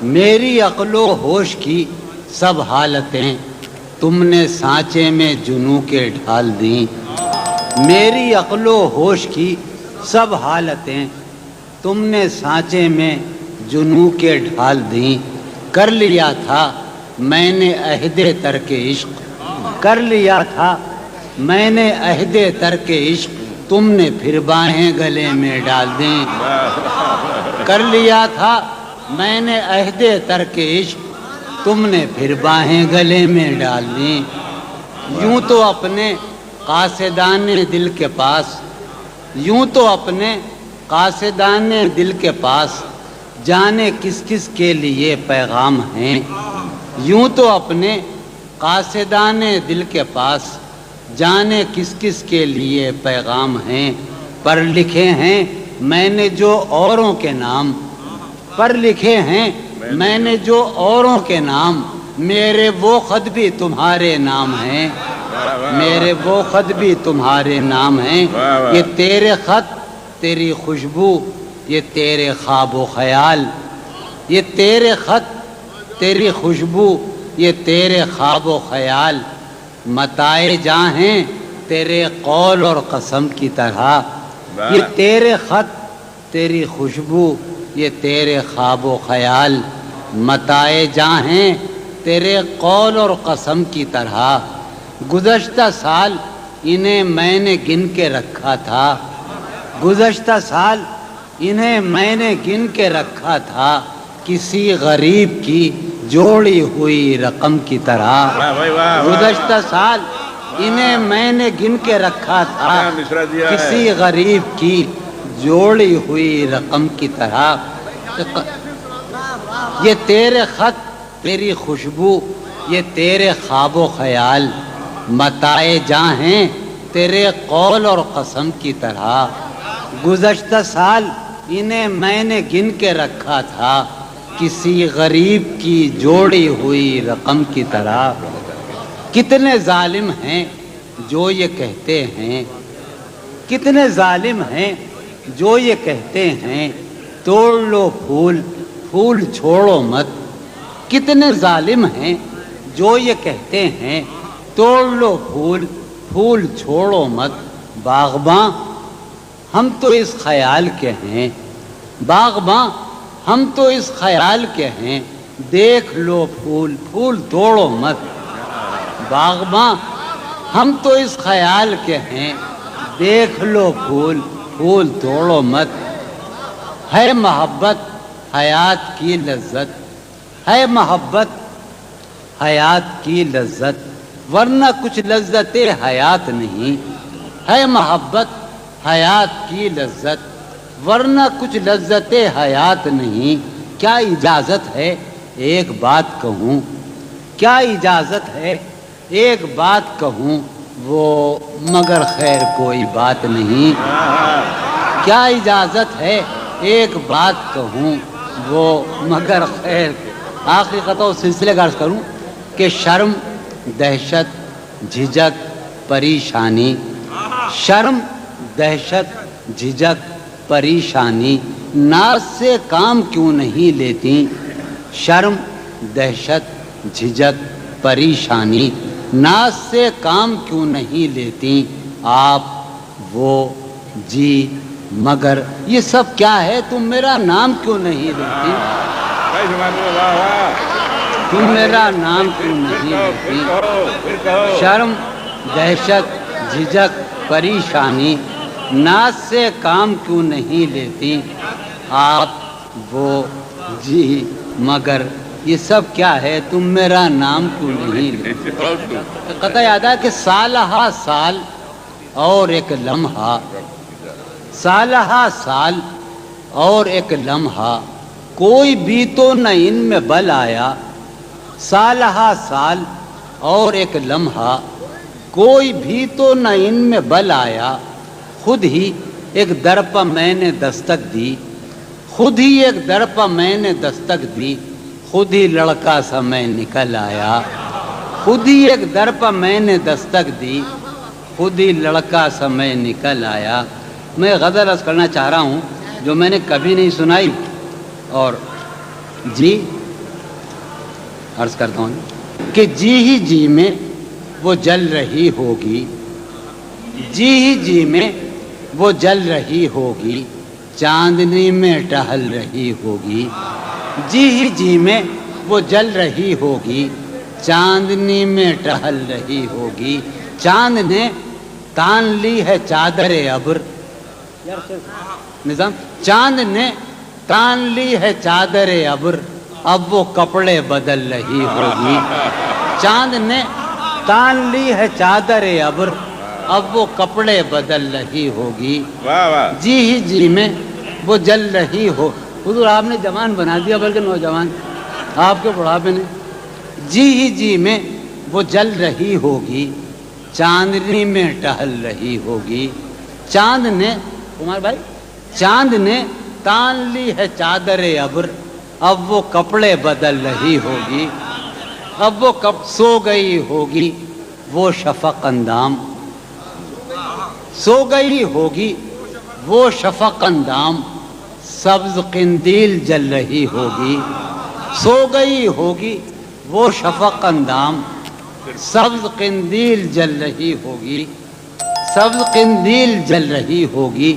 میری عقل و ہوش کی سب حالتیں تم نے سانچے میں جنوں کے ڈھال دیں. میری عقل و ہوش کی سب حالتیں تم نے سانچے میں جنوں کے ڈھال دیں. کر لیا تھا میں نے عہد ترک عشق، کر لیا تھا میں نے عہد ترک عشق، تم نے پھر باہیں گلے میں ڈال دیں. کر لیا تھا میں نے عہد ترک عشق، تم نے پھر باہیں گلے میں ڈال دیں. یوں تو اپنے قاصدان دل کے پاس، یوں تو اپنے قاصدان دل کے پاس جانے کس کس کے لیے پیغام ہیں. یوں تو اپنے قاصدان دل کے پاس جانے کس کس کے لیے پیغام ہیں. پر لکھے ہیں میں نے جو اوروں کے نام، پر لکھے ہیں میں نے جو اوروں کے نام، میرے وہ خط بھی تمہارے نام ہیں. میرے وہ خط بھی تمہارے نام ہیں. یہ تیرے خط تیری خوشبو، یہ تیرے خواب و خیال، یہ تیرے خط تیری خوشبو، یہ تیرے خواب و خیال، متائے جاں ہیں تیرے قول اور قسم کی طرح. یہ تیرے خط تیری خوشبو، یہ تیرے خواب و خیال، متائے جاں ہیں تیرے قول اور قسم کی طرح. گزشتہ سال انہیں میں نے گن کے رکھا تھا، گزشتہ سال انہیں میں نے گن کے رکھا تھا، کسی غریب کی جوڑی ہوئی رقم کی طرح. گزشتہ سال انہیں میں نے گن کے رکھا تھا، کسی غریب کی جوڑی ہوئی رقم کی طرح. یہ تیرے خط تیری خوشبو، یہ تیرے خواب و خیال، متائے جاں ہیں تیرے قول اور قسم کی طرح. گزشتہ سال انہیں میں نے گن کے رکھا تھا، کسی غریب کی جوڑی ہوئی رقم کی طرح. کتنے ظالم ہیں جو یہ کہتے ہیں، کتنے ظالم ہیں جو یہ کہتے ہیں توڑ لو پھول پھول چھوڑو مت. کتنے ظالم ہیں جو یہ کہتے ہیں توڑ لو پھول پھول چھوڑو مت. باغباں ہم تو اس خیال کے ہیں، باغباں ہم تو اس خیال کے ہیں، دیکھ لو پھول پھول توڑو مت. باغباں ہم تو اس خیال کے ہیں، دیکھ لو پھول پھول توڑو مت. ہے محبت حیات کی لذت، ہے محبت حیات کی لذت، ورنہ کچھ لذت حیات نہیں. ہے محبت حیات کی لذت، ورنہ کچھ لذت حیات نہیں. کیا اجازت ہے ایک بات کہوں، کیا اجازت ہے ایک بات کہوں، وہ مگر خیر کوئی بات نہیں. کیا اجازت ہے ایک بات کہوں، وہ مگر خیر. آخری قطع سلسلے کا عرض کروں کہ شرم، دہشت، جھجک، پریشانی، شرم، دہشت، جھجک، پریشانی ناز سے کام کیوں نہیں لیتی. شرم، دہشت، جھجک، پریشانی ناز سے کام کیوں نہیں لیتی. آپ، وہ، جی، مگر یہ سب کیا ہے، تم میرا نام کیوں نہیں لیتی. تم میرا نام کیوں نہیں لیتی. شرم، دہشت، جھجک، پریشانی ناز سے کام کیوں نہیں لیتی. آپ، وہ، جی، مگر یہ سب کیا ہے، تم میرا نام کیوں نہیں لیتی. قطع یاد ہے کہ سالہا سال اور ایک لمحہ، سالہا سال اور ایک لمحہ، کوئی بھی تو نہ ان میں بل آیا. سالہا سال اور ایک لمحہ، کوئی بھی تو نہ ان میں بل آیا. خود ہی ایک در پہ میں نے دستک دی، خود ہی ایک در پہ میں نے دستک دی، خود ہی لڑکا سا میں نکل آیا. خود ہی ایک در پہ میں نے دستک دی، خود ہی لڑکا سا میں نکل آیا. میں غزل عرض کرنا چاہ رہا ہوں جو میں نے کبھی نہیں سنائی. اور جی عرض کرتا ہوں کہ جی ہی جی میں وہ جل رہی ہوگی، جی ہی جی میں وہ جل رہی ہوگی، چاندنی میں ٹہل رہی ہوگی، جی ہی جی میں وہ جل رہی ہوگی، چاندنی میں ٹہل رہی ہوگی، چاند نے تان لی ہے چادر ابر، نظام، چاند نے تان لی ہے چادر ابر، اب وہ کپڑے بدل رہی ہوگی، چاند نے تان لی ہے چادر ابر، اب وہ کپڑے بدل رہی ہوگی، جی ہی جی میں وہ جل رہی ہو۔ حضور آپ نے جوان بنا دیا بلکہ نوجوان آپ کے بڑھاپے نے، جی ہی جی میں وہ جل رہی ہوگی، چاندنی میں ٹہل رہی ہوگی، چاند نے، عمر بھائی، چاند نے تان لی ہے چادر ابر، اب وہ کپڑے بدل رہی ہوگی، اب وہ سو گئی ہوگی وہ شفق اندام، سو گئی ہوگی وہ شفق اندام، سبز قندیل جل رہی ہوگی، سو گئی ہوگی وہ شفق اندام، سبز قندیل جل رہی ہوگی، سبز قندیل جل رہی ہوگی،